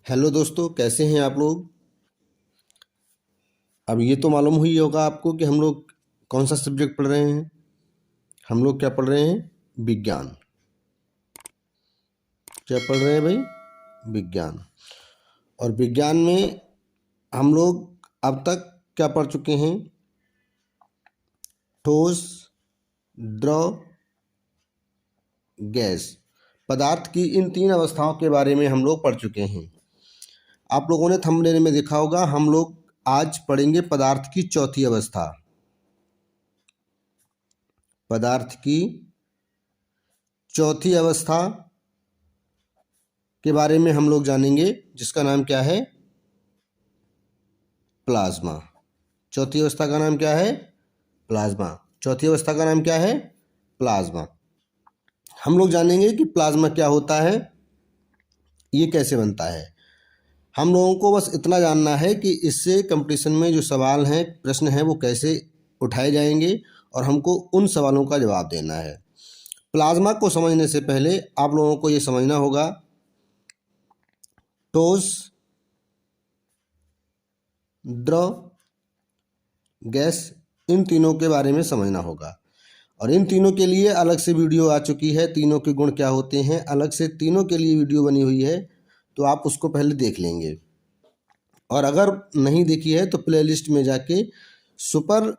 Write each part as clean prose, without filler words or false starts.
Hello दोस्तों, कैसे हैं आप लोग। अब ये तो मालूम हुई होगा आपको कि हम लोग कौन सा सब्जेक्ट पढ़ रहे हैं। हम लोग क्या पढ़ रहे हैं? विज्ञान। क्या पढ़ रहे हैं भाई? विज्ञान। और विज्ञान में हम लोग अब तक क्या पढ़ चुके हैं? ठोस, द्रव, गैस, पदार्थ की इन तीन अवस्थाओं के बारे में हम लोग पढ़ चुके हैं। आप लोगों ने थंबनेल में देखा होगा, हम लोग आज पढ़ेंगे पदार्थ की चौथी अवस्था। पदार्थ की चौथी अवस्था के बारे में हम लोग जानेंगे, जिसका नाम क्या है? प्लाज्मा। चौथी अवस्था का नाम क्या है? प्लाज्मा। चौथी अवस्था का नाम क्या है? प्लाज्मा। हम लोग जानेंगे कि प्लाज्मा क्या होता है, ये कैसे बनता है। हम लोगों को बस इतना जानना है कि इससे कंपटीशन में जो सवाल हैं, प्रश्न हैं, वो कैसे उठाए जाएंगे और हमको उन सवालों का जवाब देना है। प्लाज्मा को समझने से पहले आप लोगों को ये समझना होगा, ठोस, द्रव, गैस, इन तीनों के बारे में समझना होगा। और इन तीनों के लिए अलग से वीडियो आ चुकी है, तीनों के गुण क्या होते हैं, अलग से तीनों के लिए वीडियो बनी हुई है, तो आप उसको पहले देख लेंगे। और अगर नहीं देखी है तो प्लेलिस्ट में जाके सुपर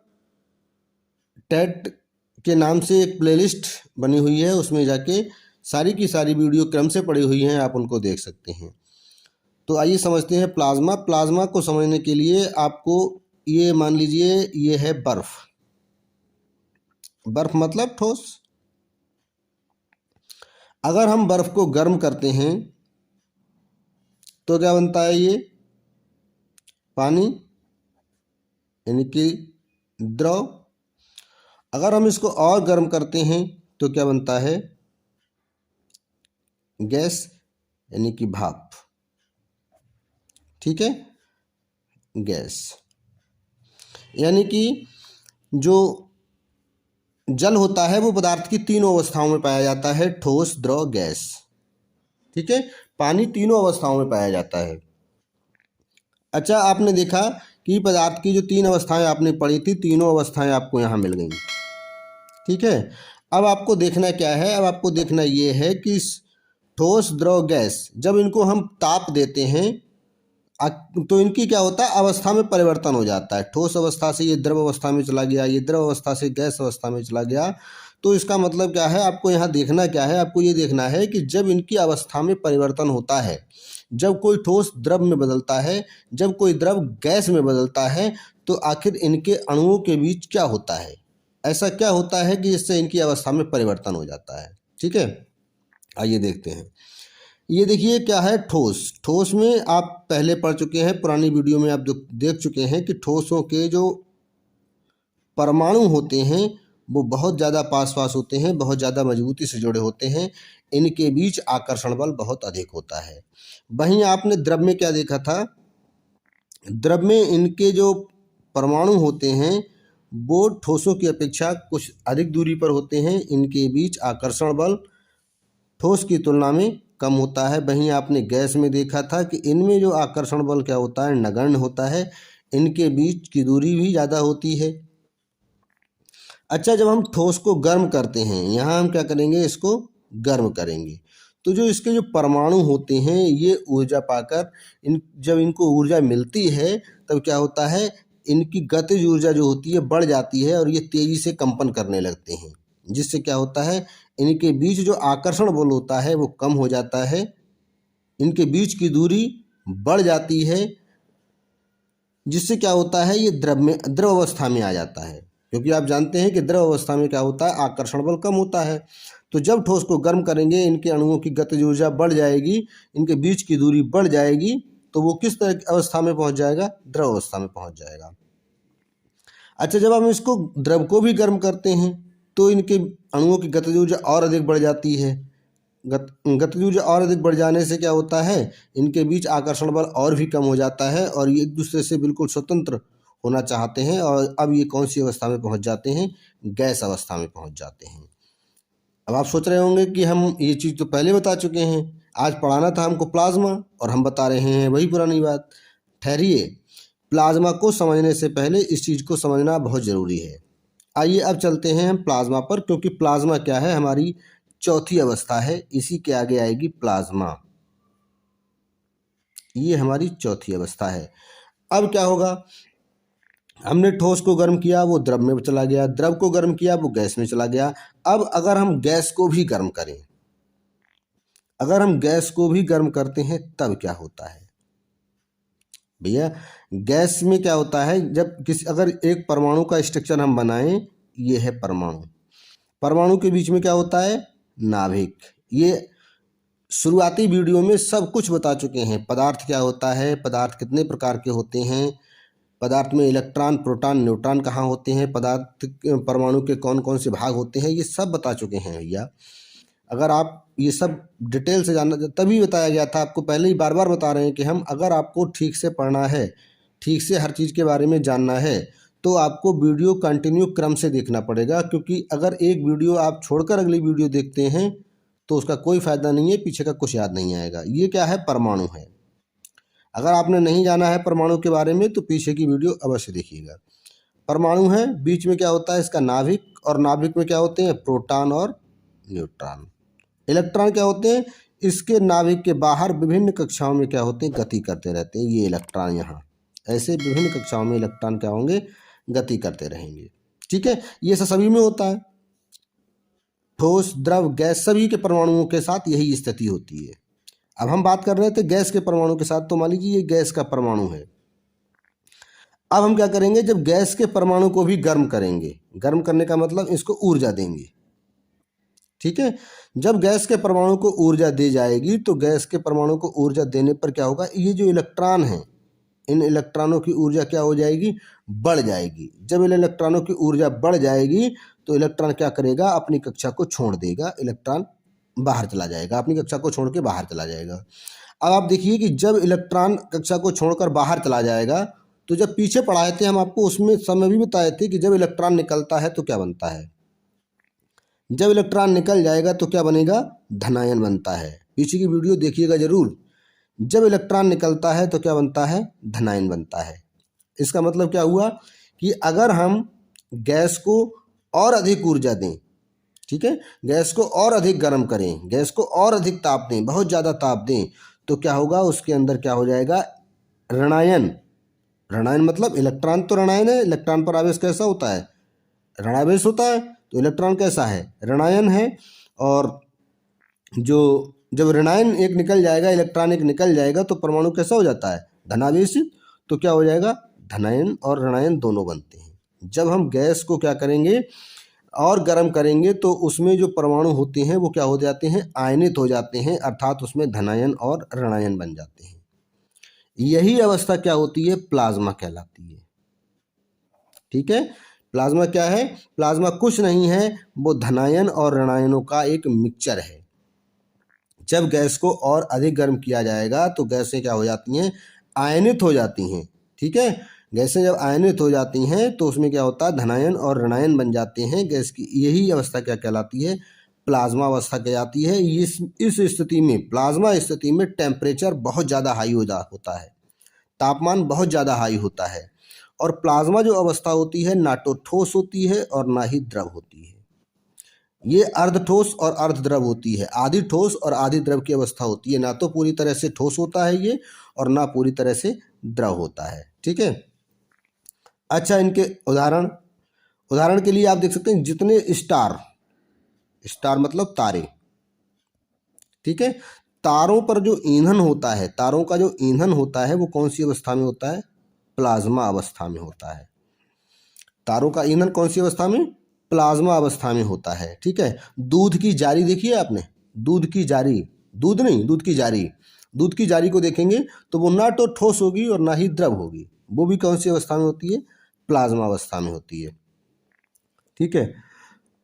टेट के नाम से एक प्लेलिस्ट बनी हुई है, उसमें जाके सारी की सारी वीडियो क्रम से पड़ी हुई हैं, आप उनको देख सकते हैं। तो आइए समझते हैं प्लाज्मा। प्लाज्मा को समझने के लिए आपको ये मान लीजिए, ये है बर्फ। बर्फ मतलब ठोस। अगर हम बर्फ को गर्म करते हैं तो क्या बनता है? ये पानी, यानी कि द्रव। अगर हम इसको और गर्म करते हैं तो क्या बनता है? गैस, यानी कि भाप। ठीक है, गैस। यानी कि जो जल होता है वो पदार्थ की तीनों अवस्थाओं में पाया जाता है, ठोस, द्रव, गैस। ठीक है, पानी तीनों अवस्थाओं में पाया जाता है। अच्छा, आपने देखा कि पदार्थ की जो तीन अवस्थाएं आपने पढ़ी थी, तीनों अवस्थाएं आपको यहाँ मिल गई। ठीक है, अब आपको देखना क्या है? अब आपको देखना ये है कि ठोस, द्रव, गैस, जब इनको हम ताप देते हैं तो इनकी क्या होता है? अवस्था में परिवर्तन हो जाता है। ठोस अवस्था से ये द्रव अवस्था में चला गया, ये द्रव अवस्था से गैस अवस्था में चला गया। तो इसका मतलब क्या है? आपको यहाँ देखना क्या है? आपको ये देखना है कि जब इनकी अवस्था में परिवर्तन होता है, जब कोई ठोस द्रव में बदलता है, जब कोई द्रव गैस में बदलता है, तो आखिर इनके अणुओं के बीच क्या होता है? ऐसा क्या होता है कि जिससे इनकी अवस्था में परिवर्तन हो जाता है? ठीक है, आइए देखते हैं। ये देखिए क्या है? ठोस। ठोस में आप पहले पढ़ चुके हैं, पुरानी वीडियो में आप देख चुके हैं कि ठोसों के जो परमाणु होते हैं वो बहुत ज़्यादा पास पास होते हैं, बहुत ज़्यादा मजबूती से जुड़े होते हैं, इनके बीच आकर्षण बल बहुत अधिक होता है। वहीं आपने द्रव में क्या देखा था? द्रव में इनके जो परमाणु होते हैं वो ठोसों की अपेक्षा कुछ अधिक दूरी पर होते हैं, इनके बीच आकर्षण बल ठोस की तुलना में कम होता है। वहीं आपने गैस में देखा था कि इनमें जो आकर्षण बल क्या होता है? नगण्य होता है, इनके बीच की दूरी भी ज़्यादा होती है। अच्छा, जब हम ठोस को गर्म करते हैं, यहाँ हम क्या करेंगे? इसको गर्म करेंगे, तो जो इसके जो परमाणु होते हैं ये ऊर्जा पाकर जब इनको ऊर्जा मिलती है तब क्या होता है? इनकी गतिज ऊर्जा जो होती है बढ़ जाती है और ये तेज़ी से कंपन करने लगते हैं, जिससे क्या होता है? इनके बीच जो आकर्षण बल होता है वो कम हो जाता है, इनके बीच की दूरी बढ़ जाती है, जिससे क्या होता है? ये द्रव अवस्था में आ जाता है। क्योंकि आप जानते हैं कि द्रव अवस्था में क्या होता है? आकर्षण बल कम होता है। तो जब ठोस को गर्म करेंगे, इनके अणुओं की गतिज ऊर्जा बढ़ जाएगी, इनके बीच की दूरी बढ़ जाएगी, तो वो किस तरह की अवस्था में पहुंच जाएगा? द्रव अवस्था में पहुंच जाएगा। अच्छा, जब हम इसको द्रव को भी गर्म करते हैं तो इनके अणुओं की गतिज ऊर्जा और अधिक बढ़ जाती है। गतिज ऊर्जा और अधिक बढ़ जाने से क्या होता है? इनके बीच आकर्षण बल और भी कम हो जाता है और ये एक दूसरे से बिल्कुल स्वतंत्र होना चाहते हैं, और अब ये कौन सी अवस्था में पहुंच जाते हैं? गैस अवस्था में पहुंच जाते हैं। अब आप सोच रहे होंगे कि हम ये चीज़ तो पहले बता चुके हैं, आज पढ़ाना था हमको प्लाज्मा और हम बता रहे हैं वही पुरानी बात। ठहरिए, प्लाज्मा को समझने से पहले इस चीज़ को समझना बहुत ज़रूरी है। आइए अब चलते हैं हम प्लाज्मा पर, क्योंकि प्लाज्मा क्या है, हमारी चौथी अवस्था है, इसी के आगे आएगी प्लाज्मा। ये हमारी चौथी अवस्था है। अब क्या होगा, हमने ठोस को गर्म किया, वो द्रव में चला गया, द्रव को गर्म किया, वो गैस में चला गया। अब अगर हम गैस को भी गर्म करें, अगर हम गैस को भी गर्म करते हैं तब क्या होता है भैया? गैस में क्या होता है, जब किसी अगर एक परमाणु का स्ट्रक्चर हम बनाएं, ये है परमाणु, परमाणु के बीच में क्या होता है, नाभिक। ये शुरुआती वीडियो में सब कुछ बता चुके हैं, पदार्थ क्या होता है, पदार्थ कितने प्रकार के होते हैं, पदार्थ में इलेक्ट्रॉन प्रोटॉन न्यूट्रॉन कहाँ होते हैं, पदार्थ परमाणु के कौन कौन से भाग होते हैं, ये सब बता चुके हैं भैया। अगर आप ये सब डिटेल से जानना, तभी बताया गया था आपको, पहले ही बार बार बता रहे हैं कि हम, अगर आपको ठीक से पढ़ना है, ठीक से हर चीज़ के बारे में जानना है, तो आपको वीडियो कंटिन्यू क्रम से देखना पड़ेगा। क्योंकि अगर एक वीडियो आप छोड़कर अगली वीडियो देखते हैं तो उसका कोई फ़ायदा नहीं है, पीछे का कुछ याद नहीं आएगा। ये क्या है, परमाणु है। अगर आपने नहीं जाना है परमाणु के बारे में तो पीछे की वीडियो अवश्य देखिएगा। परमाणु है, बीच में क्या होता है इसका, नाभिक, और नाभिक में क्या होते हैं, प्रोटॉन और न्यूट्रॉन। इलेक्ट्रॉन क्या होते हैं, इसके नाभिक के बाहर विभिन्न कक्षाओं में क्या होते हैं, गति करते रहते हैं। ये इलेक्ट्रॉन यहाँ ऐसे विभिन्न कक्षाओं में इलेक्ट्रॉन क्या होंगे, गति करते रहेंगे। ठीक है, ये सब सभी में होता है, ठोस द्रव गैस सभी के परमाणुओं के साथ यही स्थिति होती है। अब हम बात कर रहे थे गैस के परमाणु के साथ, तो मान लीजिए ये गैस का परमाणु है। अब हम क्या करेंगे, जब गैस के परमाणु को भी गर्म करेंगे, गर्म करने का मतलब इसको ऊर्जा देंगे। ठीक है, जब गैस के परमाणु को ऊर्जा दी जाएगी तो गैस के परमाणु को ऊर्जा देने पर क्या होगा, ये जो इलेक्ट्रॉन हैं, इन इलेक्ट्रॉनों की ऊर्जा क्या हो जाएगी, बढ़ जाएगी। जब इन इलेक्ट्रॉनों की ऊर्जा बढ़ जाएगी तो इलेक्ट्रॉन क्या करेगा, अपनी कक्षा को छोड़ देगा, इलेक्ट्रॉन बाहर चला जाएगा, अपनी कक्षा को छोड़ के बाहर चला जाएगा। अब आप देखिए कि जब इलेक्ट्रॉन कक्षा को छोड़कर बाहर चला जाएगा, तो जब पीछे पढ़ाए थे हम आपको, उसमें समय भी बताए थे कि जब इलेक्ट्रॉन निकलता है तो क्या बनता है। जब इलेक्ट्रॉन निकल जाएगा तो क्या बनेगा, धनायन बनता है। पीछे की वीडियो देखिएगा जरूर। जब इलेक्ट्रॉन निकलता है तो क्या बनता है, धनायन बनता है। इसका मतलब क्या हुआ कि अगर हम गैस को और अधिक ऊर्जा दें, ठीक है, गैस को और अधिक गर्म करें, गैस को और अधिक ताप दें, बहुत ज़्यादा ताप दें, तो क्या होगा, उसके अंदर क्या हो जाएगा, ऋणायन। ऋणायन मतलब इलेक्ट्रॉन तो ऋणायन है, इलेक्ट्रॉन पर आवेश कैसा होता है, ऋणावेश होता है, तो इलेक्ट्रॉन कैसा है, ऋणायन है। और जो जब ऋणायन एक निकल जाएगा, इलेक्ट्रॉन एक निकल जाएगा, तो परमाणु कैसा हो जाता है, धनावेशित। तो क्या हो जाएगा, धनायन और ऋणायन दोनों बनते हैं। जब हम गैस को क्या करेंगे और गर्म करेंगे तो उसमें जो परमाणु होते हैं वो क्या हो जाते हैं, आयनित हो जाते हैं, अर्थात उसमें धनायन और ऋणायन बन जाते हैं। यही अवस्था क्या होती है, प्लाज्मा कहलाती है। ठीक है, प्लाज्मा क्या है, प्लाज्मा कुछ नहीं है, वो धनायन और ऋणायनों का एक मिक्सचर है। जब गैस को और अधिक गर्म किया जाएगा तो गैसें क्या हो जाती हैं, आयनित हो जाती हैं। ठीक है, गैसें जब आयनित हो जाती हैं तो उसमें क्या होता है, धनायन और ऋणायन बन जाते हैं गैस की। यही अवस्था क्या कहलाती है, प्लाज्मा अवस्था कहलाती है। इस स्थिति में, प्लाज्मा स्थिति में टेम्परेचर बहुत ज़्यादा हाई होता है, तापमान बहुत ज़्यादा हाई होता है। और प्लाज्मा जो अवस्था होती है ना तो ठोस होती है और ना ही द्रव होती है। ये अर्ध ठोस और अर्ध द्रव होती है, आधी ठोस और आधी द्रव की अवस्था होती है। ना तो पूरी तरह से ठोस होता है ये, और ना पूरी तरह से द्रव होता है। ठीक है, अच्छा, इनके उदाहरण के लिए आप देख सकते हैं, जितने स्टार, स्टार मतलब तारे, ठीक है, तारों पर जो ईंधन होता है, तारों का जो ईंधन होता है वो कौन सी अवस्था में होता है, प्लाज्मा अवस्था में होता है। तारों का ईंधन कौन सी अवस्था में, प्लाज्मा अवस्था में होता है। ठीक है, दूध की जारी देखी है आपने, दूध की जारी, दूध नहीं, दूध की जारी, दूध की जारी को देखेंगे तो वो ना तो ठोस होगी और ना ही द्रव होगी, वो भी कौन सी अवस्था में होती है, प्लाज्मा अवस्था में होती है। ठीक है,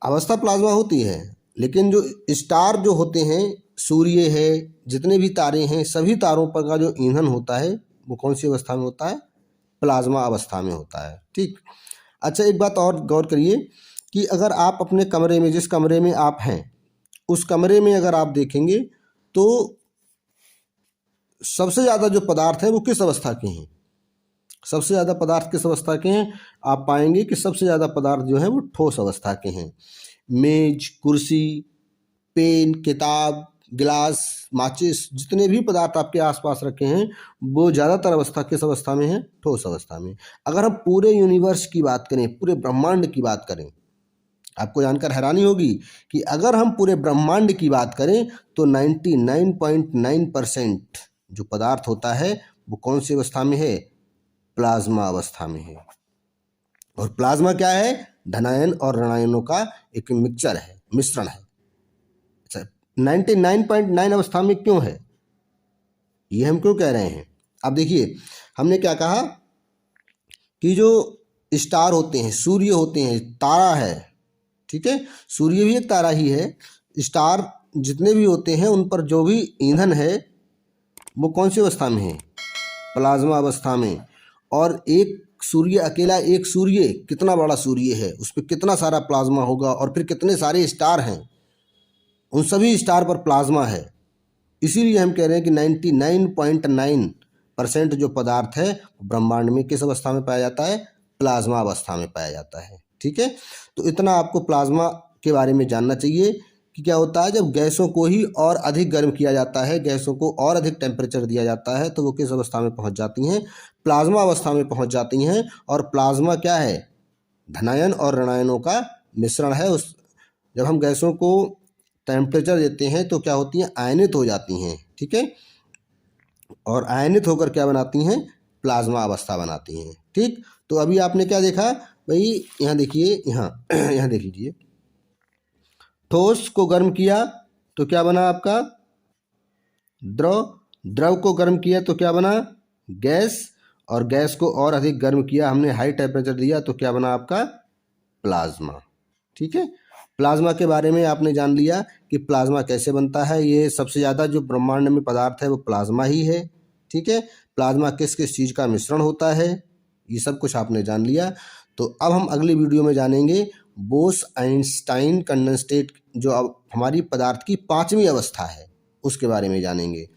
अवस्था प्लाज्मा होती है, लेकिन जो स्टार जो होते हैं, सूर्य है, जितने भी तारे हैं, सभी तारों पर का जो ईंधन होता है वो कौन सी अवस्था में होता है, प्लाज्मा अवस्था में होता है। ठीक, अच्छा, एक बात और गौर करिए कि अगर आप अपने कमरे में, जिस कमरे में आप हैं, उस कमरे में अगर आप देखेंगे तो सबसे ज़्यादा जो पदार्थ है वो किस अवस्था के हैं, सबसे ज़्यादा पदार्थ किस अवस्था के हैं, आप पाएंगे कि सबसे ज़्यादा पदार्थ जो है वो ठोस अवस्था के हैं। मेज, कुर्सी, पेन, किताब, गिलास, माचिस, जितने भी पदार्थ आपके आसपास रखे हैं वो ज़्यादातर अवस्था किस अवस्था में है, ठोस अवस्था में। अगर हम पूरे यूनिवर्स की बात करें, पूरे ब्रह्मांड की बात करें, आपको जानकर हैरानी होगी कि अगर हम पूरे ब्रह्मांड की बात करें तो 99.9% जो पदार्थ होता है वो कौन सी अवस्था में है, प्लाज्मा अवस्था में है। और प्लाज्मा क्या है, धनायन और ऋणायनों का एक मिक्सचर है, मिश्रण है। 99.9 अवस्था में क्यों है, ये हम क्यों कह रहे हैं। अब देखिए, हमने क्या कहा कि जो स्टार होते हैं, सूर्य होते हैं, तारा है, ठीक है, सूर्य भी एक तारा ही है, स्टार जितने भी होते हैं उन पर जो भी ईंधन है वो कौन सी अवस्था में है, प्लाज्मा अवस्था में। और एक सूर्य अकेला, एक सूर्य कितना बड़ा सूर्य है, उस पर कितना सारा प्लाज्मा होगा, और फिर कितने सारे स्टार हैं, उन सभी स्टार पर प्लाज्मा है। इसीलिए हम कह रहे हैं कि 99.9% जो पदार्थ है ब्रह्मांड में किस अवस्था में पाया जाता है, प्लाज्मा अवस्था में पाया जाता है। ठीक है, तो इतना आपको प्लाज्मा के बारे में जानना चाहिए कि क्या होता है जब गैसों को ही और अधिक गर्म किया जाता है, गैसों को और अधिक टेम्परेचर दिया जाता है तो वो किस अवस्था में पहुंच जाती हैं, प्लाज्मा अवस्था में पहुंच जाती हैं। और प्लाज्मा क्या है, धनायन और ऋणायनों का मिश्रण है। उस जब हम गैसों को टेम्परेचर देते हैं तो क्या होती हैं, आयनित हो जाती हैं। ठीक है, और आयनित होकर क्या बनाती हैं, प्लाज्मा अवस्था बनाती हैं। ठीक, तो अभी आपने क्या देखा भाई, यहाँ देखिए, यहाँ यहाँ देख लीजिए, ठोस को गर्म किया तो क्या बना आपका द्रव, द्रव को गर्म किया तो क्या बना गैस, और गैस को और अधिक गर्म किया हमने, हाई टेम्परेचर दिया तो क्या बना आपका प्लाज्मा। ठीक है, प्लाज्मा के बारे में आपने जान लिया कि प्लाज्मा कैसे बनता है। ये सबसे ज़्यादा जो ब्रह्मांड में पदार्थ है वो प्लाज्मा ही है। ठीक है, प्लाज्मा किस किस चीज़ का मिश्रण होता है, ये सब कुछ आपने जान लिया। तो अब हम अगली वीडियो में जानेंगे बोस आइंस्टाइन कंडेंसेट, जो अब हमारी पदार्थ की 5वीं अवस्था है, उसके बारे में जानेंगे।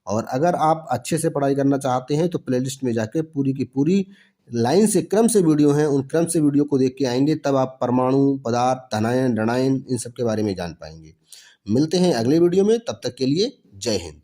और अगर आप अच्छे से पढ़ाई करना चाहते हैं तो प्लेलिस्ट में जाकर पूरी की पूरी लाइन से, क्रम से वीडियो हैं, उन क्रम से वीडियो को देख के आएंगे, तब आप परमाणु, पदार्थ, धनायन, ऋणायन, इन सब के बारे में जान पाएंगे। मिलते हैं अगले वीडियो में, तब तक के लिए जय हिंद।